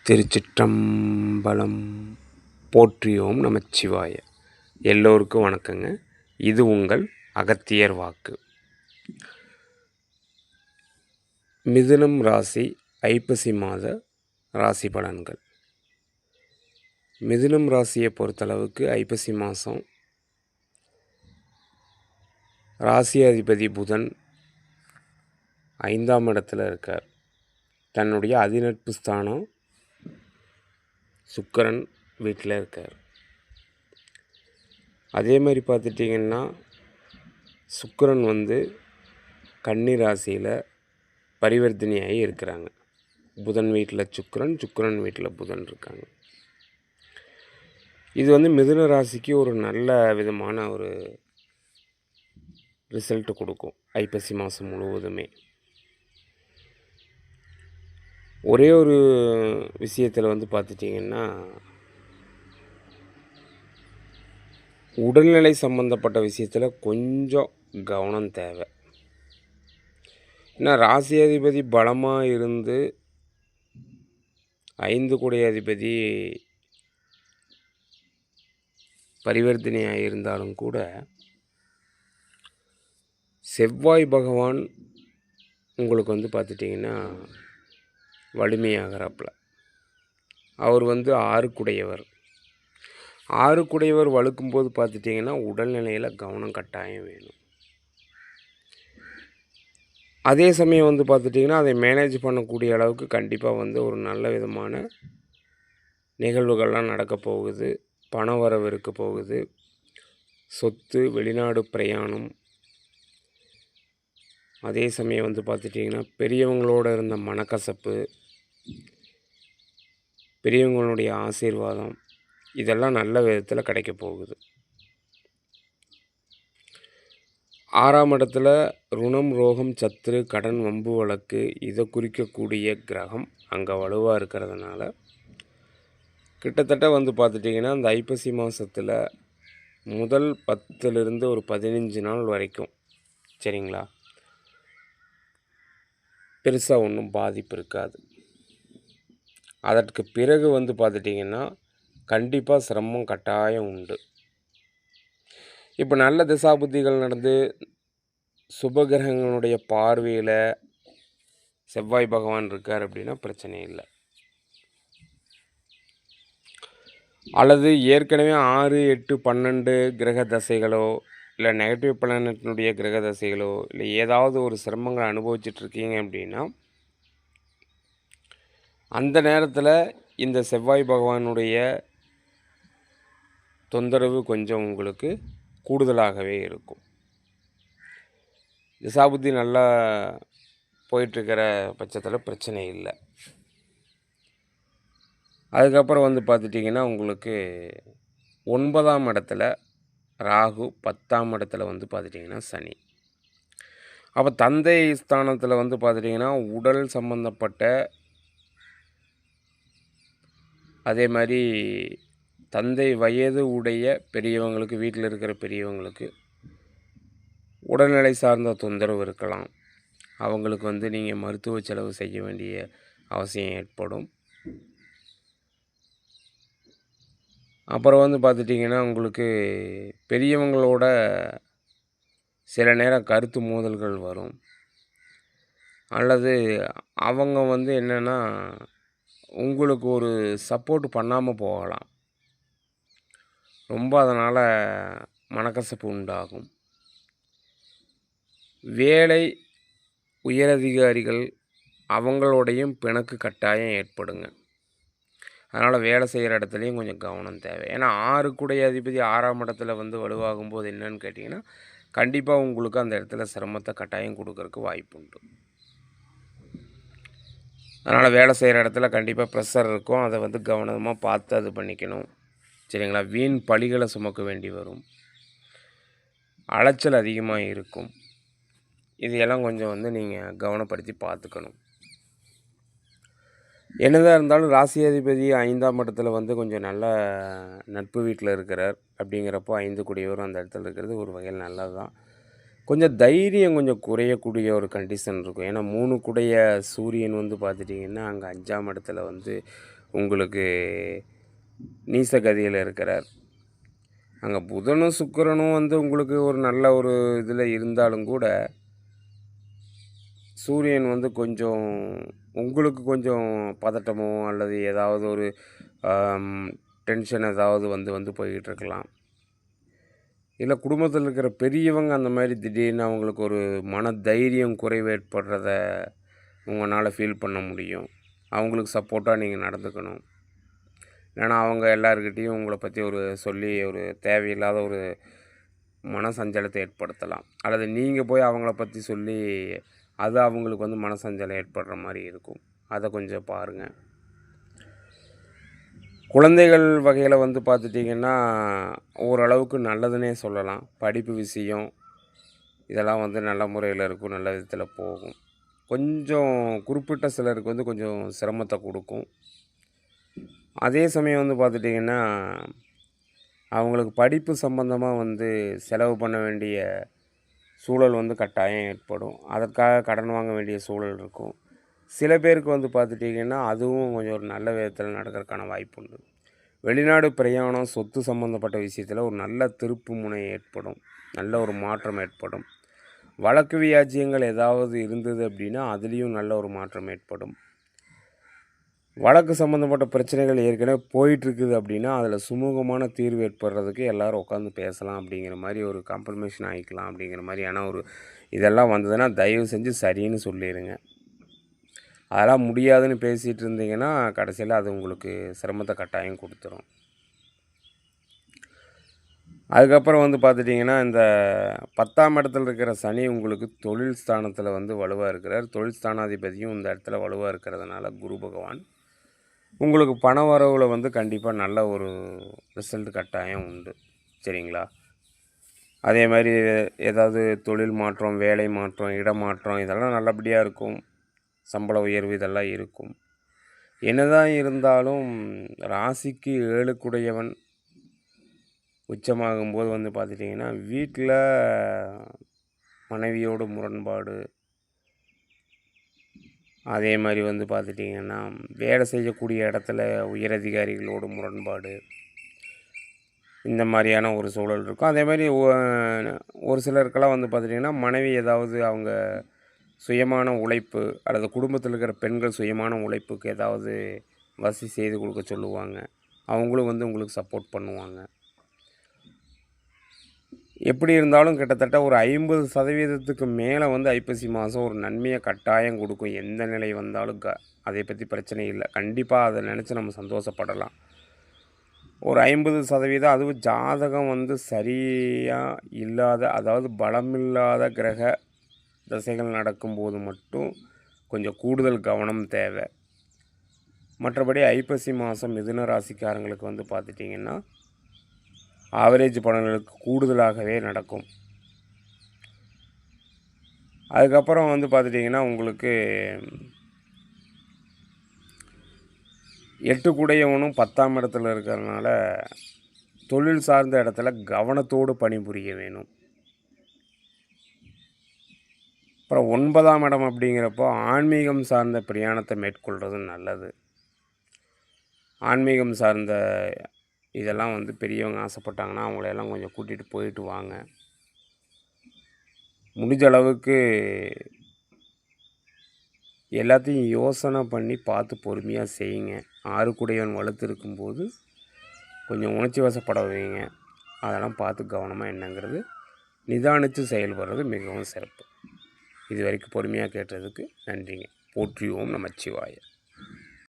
திருச்சிற்றம்பலம். போற்றியோம் நமச்சிவாய. எல்லோருக்கும் வணக்கங்க. இது உங்கள் அகத்தியர் வாக்கு. மிதுனம் ராசி ஐப்பசி மாத ராசி பலன்கள். மிதுனம் ராசியை பொறுத்தளவுக்கு ஐப்பசி மாதம் ராசி அதிபதி புதன் 5ஆம் இடத்துல இருக்கார். தன்னுடைய அதிநட்பு ஸ்தானம் சுக்கிரன் வீட்டில் இருக்கார். அதே மாதிரி பார்த்துட்டிங்கன்னா சுக்கிரன் கன்னி ராசியில் பரிவர்த்தனையாகி இருக்கிறாங்க. புதன் வீட்டில் சுக்கிரன் வீட்டில் புதன் இருக்காங்க. இது மிதுன ராசிக்கு ஒரு நல்ல விதமான ஒரு ரிசல்ட்டு கொடுக்கும். ஐப்பசி மாதம் முழுவதுமே ஒரே ஒரு விஷயத்தில் பார்த்துட்டிங்கன்னா உடல்நிலை சம்மந்தப்பட்ட விஷயத்தில் கொஞ்சம் கவனம் தேவை. ஏன்னா ராசி அதிபதி பலமாக இருந்து 5 குடைய அதிபதி பரிவர்த்தனையாக இருந்தாலும் கூட செவ்வாய் பகவான் உங்களுக்கு பார்த்துட்டிங்கன்னா வலிமையாகிறாப்புல. அவர் 6 குடையவர். 6 குடையவர் வலுக்கும்போது பார்த்துட்டிங்கன்னா உடல்நிலையில் கவனம் கட்டாயம் வேணும். அதே சமயம் பார்த்துட்டிங்கன்னா அதை மேனேஜ் பண்ணக்கூடிய அளவுக்கு கண்டிப்பாக ஒரு நல்ல விதமான நிகழ்வுகள்லாம் நடக்க போகுது. பண வரவு இருக்க போகுது. சொத்து, வெளிநாடு பிரயாணம். அதே சமயம் பார்த்துட்டிங்கன்னா பெரியவங்களோட இருந்த மனக்கசப்பு, பெரியவங்களுடைய ஆசீர்வாதம் இதெல்லாம் நல்ல விதத்தில் கிடைக்க போகுது. 6ஆம் இடத்துல ருணம், ரோகம், சத்துரு, கடன், வம்பு, வழக்கு இதை குறிக்கக்கூடிய கிரகம் அங்கே வலுவாக இருக்கிறதுனால கிட்டத்தட்ட பார்த்துட்டிங்கன்னா அந்த ஐப்பசி மாதத்தில் முதல் 10லிருந்து ஒரு 15 நாள் வரைக்கும் சரிங்களா, பெருசாக ஒன்றும் பாதிப்பு இருக்காது. அதற்கு பிறகு பார்த்துட்டிங்கன்னா கண்டிப்பாக சிரமம் கட்டாயம் உண்டு. இப்போ நல்ல திசாபுத்திகள் நடந்து சுபகிரகங்களுடைய பார்வையில் செவ்வாய் பகவான் இருக்கார் அப்படின்னா பிரச்சனை இல்லை. அல்லது ஏற்கனவே 6, 8, 12 கிரக தசைகளோ இல்லை நெகட்டிவ் பிளானட்டினுடைய கிரக தசைகளோ இல்லை ஏதாவது ஒரு சிரமங்களை அனுபவிச்சிட்ருக்கீங்க அப்படின்னா அந்த நேரத்தில் இந்த செவ்வாய் பகவானுடைய தொந்தரவு கொஞ்சம் உங்களுக்கு கூடுதலாகவே இருக்கும். திசாபுத்தி நல்லா போயிட்டுருக்கிற பட்சத்தில் பிரச்சனை இல்லை. அதுக்கப்புறம் பார்த்துட்டிங்கன்னா உங்களுக்கு 9ஆம் இடத்துல ராகு, 10ஆம் இடத்துல பார்த்துட்டிங்கன்னா சனி. அப்போ தந்தை ஸ்தானத்தில் பார்த்துட்டிங்கன்னா உடல் சம்பந்தப்பட்ட அதே மாதிரி தந்தை வயது உடைய பெரியவங்களுக்கு, வீட்டில் இருக்கிற பெரியவங்களுக்கு உடல்நிலை சார்ந்த தொந்தரவு இருக்கலாம். அவங்களுக்கு நீங்கள் மருத்துவ செலவு செய்ய வேண்டிய அவசியம் ஏற்படும். அப்புறம் பார்த்துட்டிங்கன்னா உங்களுக்கு பெரியவங்களோட சில நேரம் கருத்து மோதல்கள் வரும். அல்லது அவங்க என்னென்னா உங்களுக்கு ஒரு சப்போர்ட் பண்ணாமல் போகலாம். ரொம்ப அதனால் மனக்கசப்பு உண்டாகும். வேலை உயரதிகாரிகள் அவங்களோடையும் பிணக்கு கட்டாயம் ஏற்படுங்க. அதனால் வேலை செய்கிற இடத்துலையும் கொஞ்சம் கவனம் தேவை. ஏன்னா 6 குடைய அதிபதி 6ஆம் இடத்துல வலுவாகும்போது என்னன்னு கேட்டிங்கன்னா கண்டிப்பாக உங்களுக்கு அந்த இடத்துல சிரமத்தை கட்டாயம் கொடுக்கறக்கு வாய்ப்பு உண்டு. அதனால் வேலை செய்கிற இடத்துல கண்டிப்பாக ப்ரெஷர் இருக்கும். அதை கவனமாக பார்த்து அது பண்ணிக்கணும். சரிங்களா. வீண் பழிகளை சுமக்க வேண்டி வரும். அலைச்சல் அதிகமாக இருக்கும். இதையெல்லாம் கொஞ்சம் நீங்கள் கவனப்படுத்தி பார்த்துக்கணும். என்னதான் இருந்தாலும் ராசி அதிபதி 5ஆம் இடத்துல கொஞ்சம் நல்ல நட்பு வீட்டில் இருக்கிறார். அப்படிங்கிறப்போ 5 குடையவரும் அந்த இடத்துல இருக்கிறது ஒரு வகையில் நல்லது தான். கொஞ்சம் தைரியம் கொஞ்சம் குறையக்கூடிய ஒரு கண்டிஷன் இருக்கும். ஏன்னா 3 குடைய சூரியன் பார்த்துட்டிங்கன்னா அங்கே 5ஆம் இடத்துல உங்களுக்கு நீசகதியில் இருக்கிறார். அங்கே புதனும் சுக்கிரனும் வந்து உங்களுக்கு ஒரு நல்ல ஒரு இதில் இருந்தாலும் கூட சூரியன் வந்து கொஞ்சம் உங்களுக்கு கொஞ்சம் பதட்டமோ அல்லது ஏதாவது ஒரு டென்ஷன் ஏதாவது வந்து வந்து போய்கிட்டு இருக்கலாம். இல்லை குடும்பத்தில் இருக்கிற பெரியவங்க அந்த மாதிரி திடீர்னு அவங்களுக்கு ஒரு மன தைரியம் குறைவு ஏற்படுறத உங்களால் ஃபீல் பண்ண முடியும். அவங்களுக்கு சப்போர்ட்டாக நீங்கள் நடந்துக்கணும். இல்லைனா அவங்க எல்லாருக்கிட்டேயும் உங்களை பற்றி ஒரு சொல்லி ஒரு தேவையில்லாத ஒரு மன சஞ்சலத்தை ஏற்படுத்தலாம். அல்லது நீங்கள் போய் அவங்கள பற்றி சொல்லி அது அவங்களுக்கு வந்து மனசஞ்சலம் ஏற்படுற மாதிரி இருக்கும். அதை கொஞ்சம் பாருங்கள். குழந்தைகள் வகையில் வந்து பார்த்துட்டிங்கன்னா ஓரளவுக்கு நல்லதுன்னே சொல்லலாம். படிப்பு விஷயம் இதெல்லாம் வந்து நல்ல முறையில் இருக்கும், நல்ல விதத்தில் போகும். கொஞ்சம் குறிப்பிட்ட சிலருக்கு வந்து கொஞ்சம் சிரமத்தை கொடுக்கும். அதே சமயம் வந்து பார்த்துட்டிங்கன்னா அவங்களுக்கு படிப்பு சம்பந்தமாக வந்து செலவு பண்ண வேண்டிய சூழல் வந்து கட்டாயம் ஏற்படும். அதற்காக கடன் வாங்க வேண்டிய சூழல் இருக்கும். சில பேருக்கு வந்து பார்த்துட்டிங்கன்னா அதுவும் கொஞ்சம் ஒரு நல்ல விதத்தில் நடக்கிறதுக்கான வாய்ப்பு உண்டு. வெளிநாடு பிரயாணம், சொத்து சம்மந்தப்பட்ட விஷயத்தில் ஒரு நல்ல திருப்பு முனை ஏற்படும். நல்ல ஒரு மாற்றம் ஏற்படும். வழக்கு வியாஜ்யங்கள் ஏதாவது இருந்தது அப்படின்னா அதுலேயும் நல்ல ஒரு மாற்றம் ஏற்படும். வழக்கு சம்மந்தப்பட்ட பிரச்சனைகள் ஏற்கனவே போயிட்டுருக்குது அப்படின்னா அதில் சுமூகமான தீர்வு ஏற்படுறதுக்கு எல்லோரும் உட்காந்து பேசலாம் அப்படிங்கிற மாதிரி ஒரு காம்ப்ரமைஷன் ஆகிக்கலாம் அப்படிங்கிற மாதிரியான ஒரு இதெல்லாம் வந்ததுன்னா தயவு செஞ்சு சரின்னு சொல்லிடுங்க. அதெல்லாம் முடியாதுன்னு பேசிகிட்டு இருந்தீங்கன்னா கடைசியில் அது உங்களுக்கு சிரமத்தை கட்டாயம் கொடுத்துரும். அதுக்கப்புறம் வந்து பார்த்துட்டிங்கன்னா இந்த 10ஆம் இடத்துல இருக்கிற சனி உங்களுக்கு தொழில் ஸ்தானத்தில் வந்து வலுவாக இருக்கிறார். தொழில் ஸ்தானாதிபதியும் இந்த இடத்துல வலுவாக இருக்கிறதுனால குரு பகவான் உங்களுக்கு பண வரவில் வந்து கண்டிப்பாக நல்ல ஒரு ரிசல்ட் கட்டாயம் உண்டு. சரிங்களா? அதே மாதிரி ஏதாவது தொழில் மாற்றம், வேலை மாற்றம், இடமாற்றம் இதெல்லாம் நல்லபடியாக இருக்கும். சம்பள உயர்வு இதெல்லாம் இருக்கும். என்னதான் இருந்தாலும் ராசிக்கு 7க்குடையவன் உச்சமாகும்போது வந்து பார்த்துட்டிங்கன்னா வீட்டில் மனைவியோட முரண்பாடு, அதே மாதிரி வந்து பார்த்துட்டிங்கன்னா வேலை செய்யக்கூடிய இடத்துல உயரதிகாரிகளோட முரண்பாடு, இந்த மாதிரியான ஒரு சூழல் இருக்கும். அதே மாதிரி ஒரு சிலருக்கெல்லாம் வந்து பார்த்துட்டிங்கன்னா மனைவி ஏதாவது அவங்க சுயமான உழைப்பு அல்லது குடும்பத்தில் இருக்கிற பெண்கள் சுயமான உழைப்புக்கு ஏதாவது வசதி செய்து கொடுக்க சொல்லுவாங்க. அவங்களும் வந்து உங்களுக்கு சப்போர்ட் பண்ணுவாங்க. எப்படி இருந்தாலும் கிட்டத்தட்ட ஒரு 50% மேலே வந்து ஐப்பசி மாதம் ஒரு நன்மையை கட்டாயம் கொடுக்கும். எந்த நிலை வந்தாலும் அதை பற்றி பிரச்சனை இல்லை. கண்டிப்பாக அதை நினச்சி நம்ம சந்தோஷப்படலாம். ஒரு 50% அதுவும் ஜாதகம் வந்து சரியாக இல்லாத, அதாவது பலமில்லாத கிரக தசைகள் நடக்கும்போது மட்டும் கொஞ்சம் கூடுதல் கவனம் தேவை. மற்றபடி ஐப்பசி மாதம் மிதுன ராசிக்காரங்களுக்கு வந்து பார்த்துட்டிங்கன்னா ஆவரேஜ் பலன்களுக்கு கூடுதலாகவே நடக்கும். அதுக்கப்புறம் வந்து பார்த்துட்டிங்கன்னா உங்களுக்கு 8 10ஆம் இடத்துல இருக்கிறதுனால தொழில் சார்ந்த இடத்துல கவனத்தோடு பணிபுரிய வேணும். அப்புறம் 9ஆம் இடம் அப்படிங்கிறப்போ ஆன்மீகம் சார்ந்த பிரயாணத்தை மேற்கொள்வது நல்லது. ஆன்மீகம் சார்ந்த இதெல்லாம் வந்து பெரியவங்க ஆசைப்பட்டாங்கன்னா அவங்களையெல்லாம் கொஞ்சம் கூட்டிகிட்டு போயிட்டு வாங்க. முடிஞ்ச அளவுக்கு எல்லாத்தையும் யோசனை பண்ணி பார்த்து பொறுமையாக செய்யுங்க. 6 வலுத்து இருக்கும்போது கொஞ்சம் உணர்ச்சி வசப்பட வைங்க. அதெல்லாம் பார்த்து கவனமாக என்னங்கிறது நிதானித்து செயல்படுறது மிகவும் சிறப்பு. இது வரைக்கும் பொறுமையாக கேட்டதுக்கு நன்றிங்க. போற்றி ஓம் நமச்சிவாய.